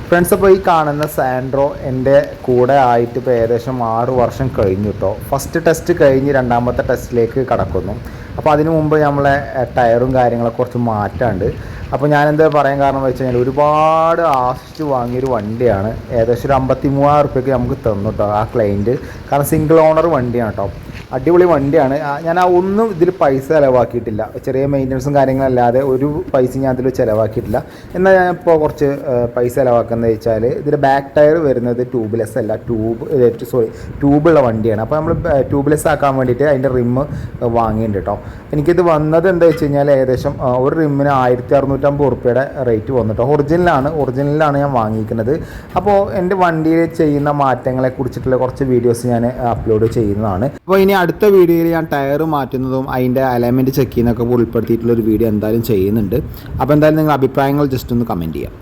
Friends, അപ്പോൾ ഈ കാണുന്ന സാൻഡ്രോ എൻ്റെ കൂടെ ആയിട്ട് ഇപ്പോൾ ഏകദേശം 6 വർഷം കഴിഞ്ഞു കേട്ടോ. ഫസ്റ്റ് ടെസ്റ്റ് കഴിഞ്ഞ് രണ്ടാമത്തെ ടെസ്റ്റിലേക്ക് കടക്കുന്നു. അപ്പോൾ അതിനു മുമ്പ് നമ്മളെ ടയറും കാര്യങ്ങളൊക്കെ കുറച്ച് മാറ്റാണ്ട്. അപ്പോൾ ഞാനെന്താ പറയാൻ കാരണം എന്ന് വെച്ച് കഴിഞ്ഞാൽ ഒരുപാട് ആശിച്ച് വാങ്ങിയൊരു വണ്ടിയാണ്. ഏകദേശം ഒരു 53,000 റുപ്യക്ക് നമുക്ക് തന്നു കേട്ടോ ആ ക്ലൈൻറ്റ്. കാരണം സിംഗിൾ ഓണർ വണ്ടിയാണ് കേട്ടോ. അടിപൊളി വണ്ടിയാണ്. ഞാൻ ഒന്നും ഇതിൽ പൈസ ചിലവാക്കിയിട്ടില്ല. ചെറിയ മെയിൻ്റനൻസും കാര്യങ്ങളല്ലാതെ ഒരു പൈസ ഞാൻ അതിൽ ചിലവാക്കിയിട്ടില്ല. എന്നാൽ ഞാൻ ഇപ്പോൾ കുറച്ച് പൈസ ചിലവാക്കുന്നത് വെച്ചാൽ ഇതിൽ ബാക്ക് ടയർ വരുന്നത് ട്യൂബ്ലെസ് അല്ല, ട്യൂബുള്ള വണ്ടിയാണ്. അപ്പോൾ നമ്മൾ ട്യൂബ്ലെസ് ആക്കാൻ വേണ്ടിയിട്ട് അതിൻ്റെ റിമ്മ് വാങ്ങിയിട്ടുണ്ട് കേട്ടോ. എനിക്കിത് വന്നത് എന്താ വെച്ച് കഴിഞ്ഞാൽ ഏകദേശം ഒരു റിമ്മിന് 1650 റുപ്യയുടെ റേറ്റ് വന്നിട്ടോ. ഒറിജിനലാണ് ഞാൻ വാങ്ങിയിരിക്കുന്നത്. അപ്പോൾ എൻ്റെ വണ്ടിയിൽ ചെയ്യുന്ന മാറ്റങ്ങളെ കുറിച്ചിട്ടുള്ള കുറച്ച് വീഡിയോസ് ഞാൻ അപ്ലോഡ് ചെയ്യുന്നതാണ്. അപ്പോൾ ഇനി അടുത്ത വീഡിയോയിൽ ഞാൻ ടയർ മാറ്റുന്നതും അതിൻ്റെ അലൈൻമെൻറ്റ് ചെക്ക് ചെയ്യുന്നതൊക്കെ ഉൾപ്പെടുത്തിയിട്ടുള്ളൊരു വീഡിയോ എന്തായാലും ചെയ്യുന്നുണ്ട്. അപ്പോൾ എന്തായാലും നിങ്ങൾ അഭിപ്രായങ്ങൾ ജസ്റ്റ് ഒന്ന് കമൻറ്റ് ചെയ്യാം.